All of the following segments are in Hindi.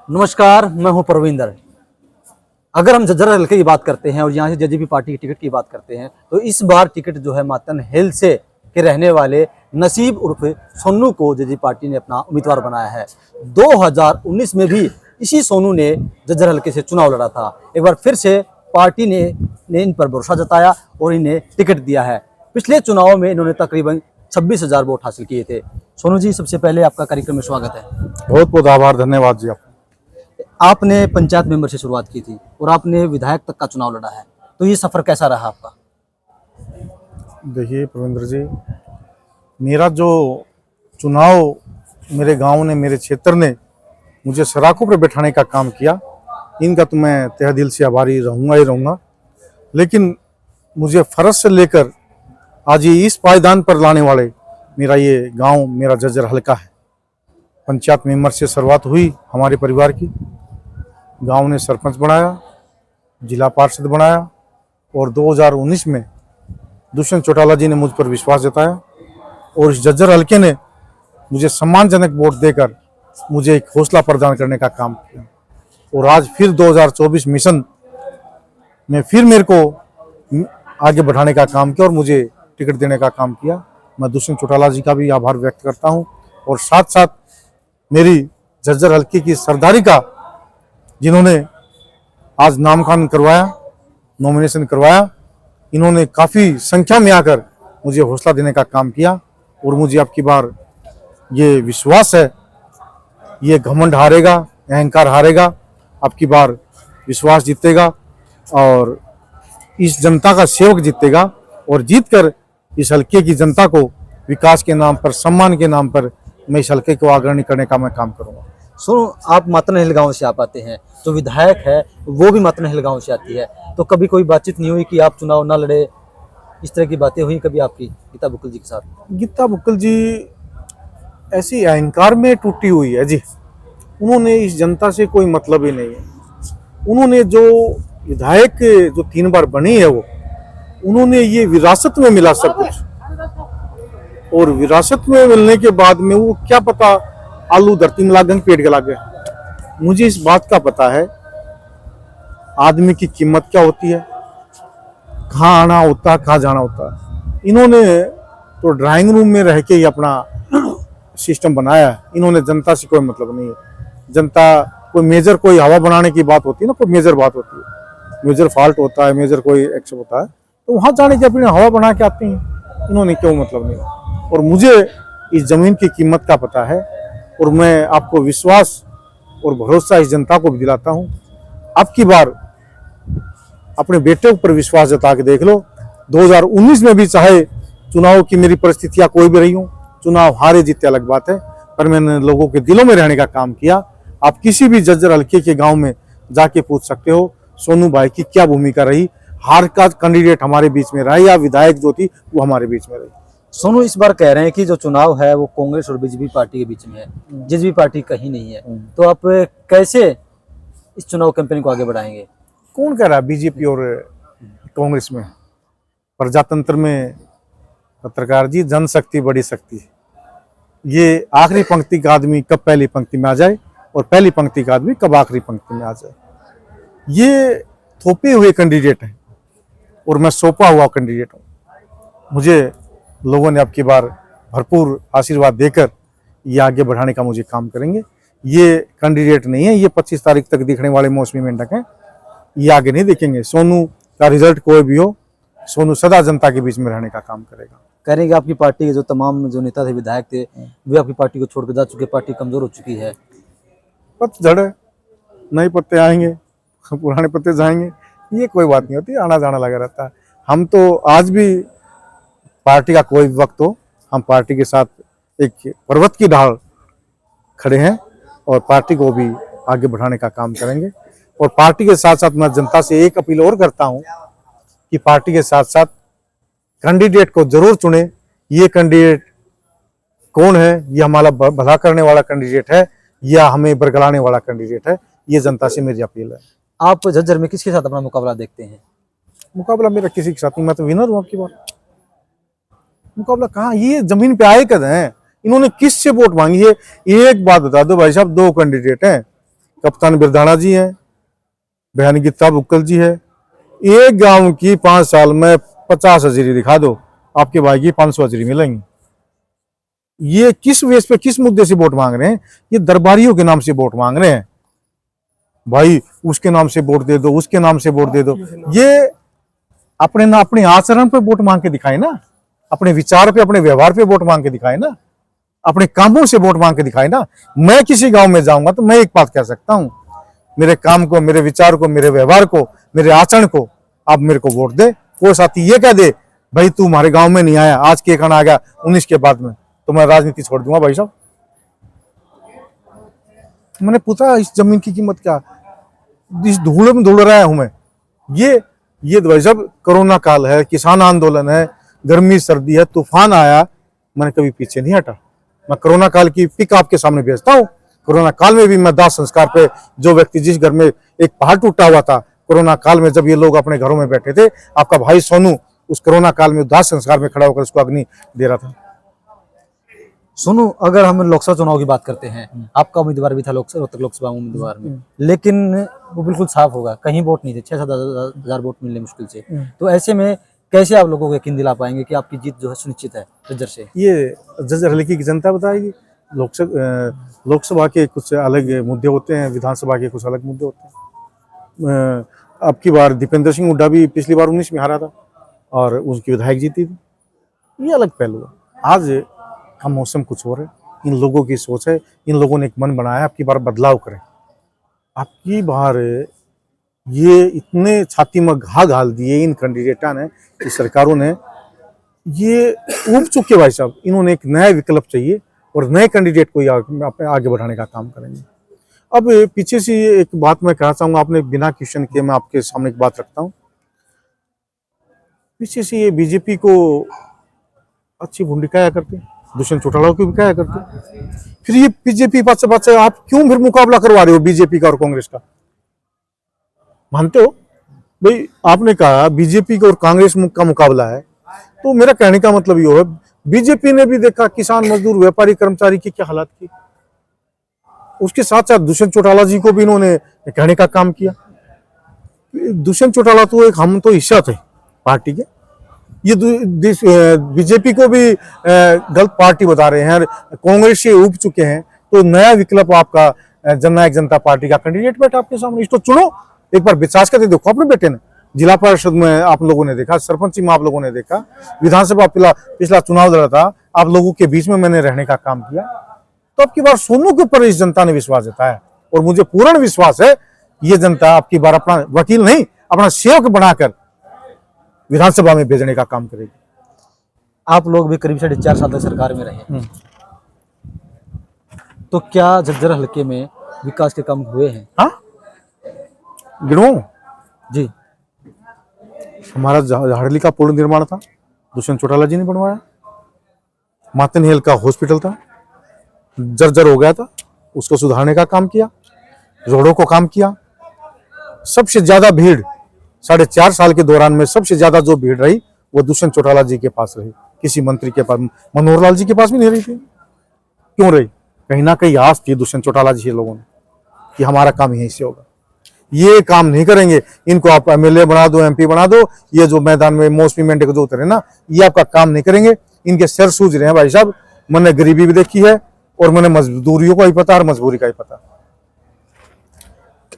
नमस्कार, मैं हूं परविंदर। अगर हम झज्जर हल्के की बात करते हैं और यहाँ से जेजेपी पार्टी की टिकट की बात करते हैं तो इस बार टिकट जो है मातन हिल से के रहने वाले नसीब उर्फ सोनू को जेजेपी पार्टी ने अपना उम्मीदवार बनाया है। 2019 में भी इसी सोनू ने झज्जर हल्के से चुनाव लड़ा था। एक बार फिर से पार्टी ने इन पर भरोसा जताया और इन्हें टिकट दिया है। पिछले चुनाव में इन्होंने तकरीबन 26,000 वोट हासिल किए थे। सोनू जी, सबसे पहले आपका कार्यक्रम में स्वागत है। बहुत बहुत आभार, धन्यवाद जी। आपने पंचायत मेंबर से शुरुआत की थी और आपने विधायक तक का चुनाव लड़ा है, तो ये सफर कैसा रहा आपका? देखिए प्रविंदर जी, मेरा जो चुनाव मेरे गांव ने, मेरे क्षेत्र ने मुझे सराखों पर बैठाने का काम किया, इनका तो मैं तहे दिल से आभारी रहूँगा ही रहूँगा। लेकिन मुझे फर्ज से लेकर आज ये इस पायदान पर लाने वाले मेरा ये गांव, मेरा झज्जर हल्का है। पंचायत मेंबर से शुरुआत हुई हमारे परिवार की, गांव ने सरपंच बनाया, जिला पार्षद बनाया और 2019 में दुष्यंत चौटाला जी ने मुझ पर विश्वास जताया और इस झज्जर हल्के ने मुझे सम्मानजनक वोट देकर मुझे एक हौसला प्रदान करने का काम किया। और आज फिर 2024 मिशन में फिर मेरे को आगे बढ़ाने का काम किया और मुझे टिकट देने का काम किया। मैं दुष्यंत चौटाला जी का भी आभार व्यक्त करता हूँ और साथ साथ मेरी झज्जर हल्के की सरदारी का, जिन्होंने आज नामकरण करवाया, नॉमिनेशन करवाया, इन्होंने काफ़ी संख्या में आकर मुझे हौसला देने का काम किया। और मुझे अब की बार ये विश्वास है, ये घमंड हारेगा, अहंकार हारेगा, अब की बार विश्वास जीतेगा और इस जनता का सेवक जीतेगा और जीतकर इस हल्के की जनता को विकास के नाम पर, सम्मान के नाम पर मैं इस हल्के को अग्रणी करने का मैं काम करूँगा। सुनो, आप मातन हिल गाँव से आप आते हैं, जो विधायक है वो भी मातन हिल गाँव से आती है, तो कभी कोई बातचीत नहीं हुई कि आप चुनाव ना लड़े? इस तरह की बातें हुई कभी आपकी गीता बुक्कल जी के साथ? गीता बुक्कल जी ऐसी अहंकार में टूटी हुई है जी। उन्होंने इस जनता से कोई मतलब ही नहीं है। उन्होंने जो विधायक जो 3 बार बनी है वो उन्होंने ये विरासत में मिला सब कुछ, और विरासत में मिलने के बाद में वो क्या पता आलू धरती में लागन पेट के लागे। मुझे इस बात का पता है आदमी की कीमत क्या होती है, कहाँ आना होता है, कहाँ जाना होता है। इन्होंने तो ड्राइंग रूम में रह के ही अपना सिस्टम बनाया है। इन्होंने जनता से कोई मतलब नहीं है। जनता कोई मेजर, कोई हवा बनाने की बात होती है ना, कोई मेजर बात होती है, मेजर फॉल्ट होता है, मेजर कोई एक्शन होता है, तो वहाँ जाने के अपने हवा बना के आते हैं। इन्होंने क्यों मतलब नहीं। और मुझे इस जमीन की कीमत का पता है और मैं आपको विश्वास और भरोसा इस जनता को भी दिलाता हूँ। अब की बार अपने बेटे ऊपर विश्वास जता के देख लो। 2019 में भी चाहे चुनाव की मेरी परिस्थितियां कोई भी रही हो, चुनाव हारे जीते अलग बात है, पर मैंने लोगों के दिलों में रहने का काम किया। आप किसी भी झज्जर हल्के के गांव में जाके पूछ सकते हो सोनू भाई की क्या भूमिका रही। हार का कैंडिडेट हमारे बीच में रहा या विधायक जो थी वो हमारे बीच में रही। सोनू इस बार कह रहे हैं कि जो चुनाव है वो कांग्रेस और बीजेपी पार्टी के बीच में है, जेजेपी पार्टी कहीं नहीं है, तो आप कैसे इस चुनाव कैंपेन को आगे बढ़ाएंगे? कौन कह रहा है बीजेपी और कांग्रेस में? प्रजातंत्र में पत्रकार जी, जनशक्ति बड़ी शक्ति है। ये आखिरी पंक्ति का आदमी कब पहली पंक्ति में आ जाए और पहली पंक्ति का आदमी कब आखिरी पंक्ति में आ जाए, ये थोपे हुए कैंडिडेट हैं और मैं सौंपा हुआ कैंडिडेट हूँ। मुझे लोगों ने अब की बार भरपूर आशीर्वाद देकर ये आगे बढ़ाने का मुझे काम करेंगे। ये कैंडिडेट नहीं है, ये 25 तारीख तक दिखने वाले मौसमी मेंढक हैं, ये आगे नहीं दिखेंगे। सोनू का रिजल्ट कोई भी हो, सोनू सदा जनता के बीच में रहने का काम करेगा। करेंगे। आपकी पार्टी के जो तमाम जो नेता थे, विधायक थे, वे आपकी पार्टी को छोड़कर जा चुके, पार्टी कमजोर हो चुकी है। पतझड़ है, नए पत्ते आएंगे, पुराने पत्ते जाएंगे, ये कोई बात नहीं होती, आना जाना लगा रहता है। हम तो आज भी पार्टी का कोई भी वक्त हो, हम पार्टी के साथ एक पर्वत की ढाल खड़े हैं और पार्टी को भी आगे बढ़ाने का काम करेंगे। और पार्टी के साथ साथ मैं जनता से एक अपील और करता हूं कि पार्टी के साथ साथ कैंडिडेट को जरूर चुने। ये कैंडिडेट कौन है, ये हमारा भला करने वाला कैंडिडेट है या हमें बरगलाने वाला कैंडिडेट है, ये जनता से मेरी अपील है। आप झज्जर में किसके साथ अपना मुकाबला देखते हैं? मुकाबला मेरा किसी के साथ नहीं, मैं तो विनर हूँ आपकी बार। मुकाबला कहाँ, ये जमीन पे आए कद हैं, इन्होंने किससे वोट मांगी है? एक बात बता दो भाई साहब, 2 कैंडिडेट हैं, कप्तान बिरधाना जी हैं, बहन गीता बुक्कल जी है। एक गांव की 5 साल में 50 हज़ारी दिखा दो, आपके भाई की 500 हज़ारी मिलेंगी। ये किस वेस पे, किस मुद्दे से वोट मांग रहे हैं? ये दरबारियों के नाम से वोट मांग रहे हैं। भाई उसके नाम से वोट दे दो, उसके नाम से वोट दे दो। ये अपने आचरण पे वोट मांग के दिखाए ना, अपने विचार पे, अपने व्यवहार पे वोट मांग के दिखाए ना, अपने कामों से वोट मांग के दिखाए ना। मैं किसी गांव में जाऊंगा तो मैं एक बात कह सकता हूं, मेरे काम को, मेरे विचार को, मेरे व्यवहार को, मेरे आचरण को आप मेरे को वोट दे। कोई साथी ये कह दे भाई तू हमारे गांव में नहीं आया, आज के खाना आ गया 19 के बाद में, तो मैं राजनीति छोड़ दूंगा। भाई साहब, मैंने पूछा इस जमीन की कीमत क्या, इस धूल में धुल रहा हूं मैं। ये भाई साहब कोरोना काल है, किसान आंदोलन है, गर्मी सर्दी है, तूफान आया, मैंने कभी पीछे नहीं हटा। मैं कोरोना काल की पिक आपके सामने भेजता हूँ। कोरोना काल में भी मैं दाह संस्कार पे, जो व्यक्ति जिस घर में एक पहाड़ टूटा हुआ था, कोरोना काल में जब ये लोग अपने घरों में बैठे थे, आपका भाई सोनू उस कोरोना काल में दाह संस्कार में खड़ा होकर उसको अग्नि दे रहा था। सुनो, अगर हम लोकसभा चुनाव की बात करते हैं, आपका उम्मीदवार भी था रोहतक लोकसभा उम्मीदवार में, लेकिन वो बिल्कुल साफ होगा, कहीं वोट नहीं थे, 6-7 हजार वोट मिलने मुश्किल से। तो ऐसे में कैसे आप लोगों को यकीन दिला पाएंगे कि आपकी जीत जो है सुनिश्चित है जज्जर से? ये जज्जर हल्के की जनता बताएगी। लोकसभा के कुछ अलग मुद्दे होते हैं, विधानसभा के कुछ अलग मुद्दे होते हैं। अब की बार दीपेंद्र सिंह हुड्डा भी पिछली बार 19 में हारा था और उसकी विधायक जीती थी, ये अलग पहलू है। आज का मौसम कुछ और है, इन लोगों की सोच है, इन लोगों ने एक मन बनाया आपकी बार बदलाव करें। आपकी बार ये इतने छाती में घा घाल दिए इन कैंडिडेटा ने, इस सरकारों ने, ये उब चुके भाई साहब। इन्होंने एक नया विकल्प चाहिए और नए कैंडिडेट को आगे बढ़ाने का काम करेंगे। अब पीछे से एक बात मैं कहना चाहूंगा, आपने बिना क्वेश्चन किए मैं आपके सामने एक बात रखता हूं। पीछे से ये बीजेपी को अच्छी भूमिकाया करते, दुष्यंत चौटाला को भी कहा करते, फिर ये बीजेपी पास आप क्यों फिर मुकाबला करवा रहे हो बीजेपी का और कांग्रेस का? मानते हो भाई, आपने कहा बीजेपी का और कांग्रेस का मुकाबला है, तो मेरा कहने का मतलब ये है, बीजेपी ने भी देखा किसान, मजदूर, व्यापारी, कर्मचारी की क्या हालात की, उसके साथ साथ दुष्यंत चौटाला जी को भी इन्होंने कहने का काम किया। दुष्यंत चौटाला तो एक, हम तो हिस्सा थे पार्टी के, ये बीजेपी को भी गलत पार्टी बता रहे हैं, कांग्रेस से उब चुके हैं, तो नया विकल्प आपका जननायक जनता पार्टी का कैंडिडेट बैठा आपके सामने, इसको चुनो, एक बार विचार करके देखो। अपने बेटे ने जिला परिषद में आप लोगों ने देखा, सरपंची में आप लोगों ने देखा, विधानसभा पिछला चुनाव लड़ा था, आप लोगों के बीच में मैंने रहने का काम किया, तो आपकी बार सोनू के ऊपर इस जनता ने विश्वास जताया और मुझे पूर्ण विश्वास है ये जनता आपकी बार अपना वकील नहीं, अपना सेवक बनाकर विधानसभा में भेजने का काम करेगी। आप लोग भी करीब 4.5 साल तक सरकार में रहे, तो क्या झज्जर हल्के में विकास के काम हुए हैं? हाँ, गिनवाऊं जी। हमारा झाड़ली का पुल निर्माण था, दुष्यंत चौटाला जी ने बनवाया। मातन हेल का हॉस्पिटल था, जर्जर हो गया था, उसको सुधारने का काम किया, रोडों को काम किया। सबसे ज्यादा भीड़ 4.5 साल के दौरान में सबसे ज्यादा जो भीड़ रही वो दुष्यंत चौटाला जी के पास रही, किसी मंत्री के पास, मनोहर लाल जी के पास भी नहीं रही थी। क्यों रही? कहीं ना कहीं आस थी दुष्यंत चौटाला जी के लोगों ने कि हमारा काम यहीं से होगा। ये काम नहीं करेंगे, इनको आप एमएलए बना दो, एमपी बना दो, ये जो मैदान में मौसमी मेंढक जो उतरे ना, ये आपका काम नहीं करेंगे। इनके सिर सूझ रहे हैं भाई साहब। मैंने गरीबी भी देखी है और मैंने मजदूरियों का ही पता और मजबूरी का ही पता।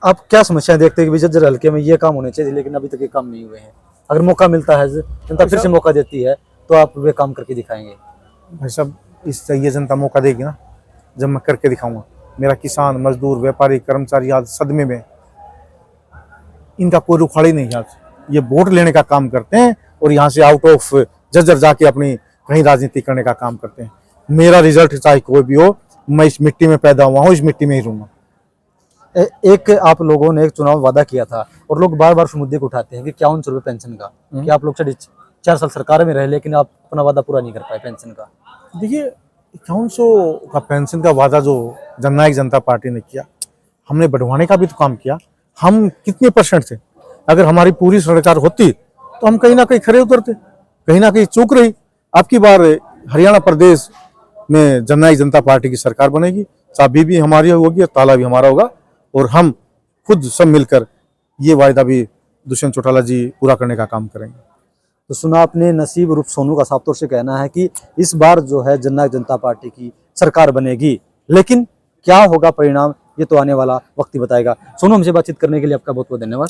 आप क्या समस्याएं देखते हैं कि झज्जर हल्के में ये काम होने चाहिए लेकिन अभी तक ये काम नहीं हुए हैं? अगर मौका मिलता है, जनता फिर से मौका देती है, तो आप वे काम करके दिखाएंगे? भाई साहब, इस ये जनता मौका देगी ना, जब मैं करके दिखाऊंगा। मेरा किसान, मजदूर, व्यापारी, कर्मचारी आज सदमे में, इनका कोई रुखाड़ी नहीं है। आज ये वोट लेने का काम करते हैं और यहाँ से आउट ऑफ झज्जर जाके अपनी कहीं राजनीति करने का काम करते हैं। मेरा रिजल्ट चाहे कोई भी हो, मैं इस मिट्टी में पैदा हुआ हूँ, इस मिट्टी में ही रहूंगा। एक आप लोगों ने एक चुनाव वादा किया था और लोग बार बार उस मुद्दे को उठाते हैं कि 51 रुपये पेंशन का, कि आप लोग 4 साल सरकार में रहे लेकिन आप अपना वादा पूरा नहीं कर पाए पेंशन का। देखिए, 5100 का पेंशन का वादा जो जननायक जनता पार्टी ने किया, हमने बढ़वाने का भी तो काम किया। हम कितने परसेंट थे? अगर हमारी पूरी सरकार होती तो हम कहीं ना कहीं खड़े उतरते, कहीं ना कहीं चूक रही। आपकी बार हरियाणा प्रदेश में जननायक जनता पार्टी की सरकार बनेगी, चाबी भी हमारी होगी और ताला भी हमारा होगा और हम खुद सब मिलकर ये वायदा भी दुष्यंत चौटाला जी पूरा करने का काम करेंगे। तो सुना आपने, नसीब उर्फ सोनू का साफ तौर से कहना है कि इस बार जो है जननायक जनता पार्टी की सरकार बनेगी, लेकिन क्या होगा परिणाम ये तो आने वाला वक्त ही बताएगा। सोनू, हमसे बातचीत करने के लिए आपका बहुत बहुत धन्यवाद।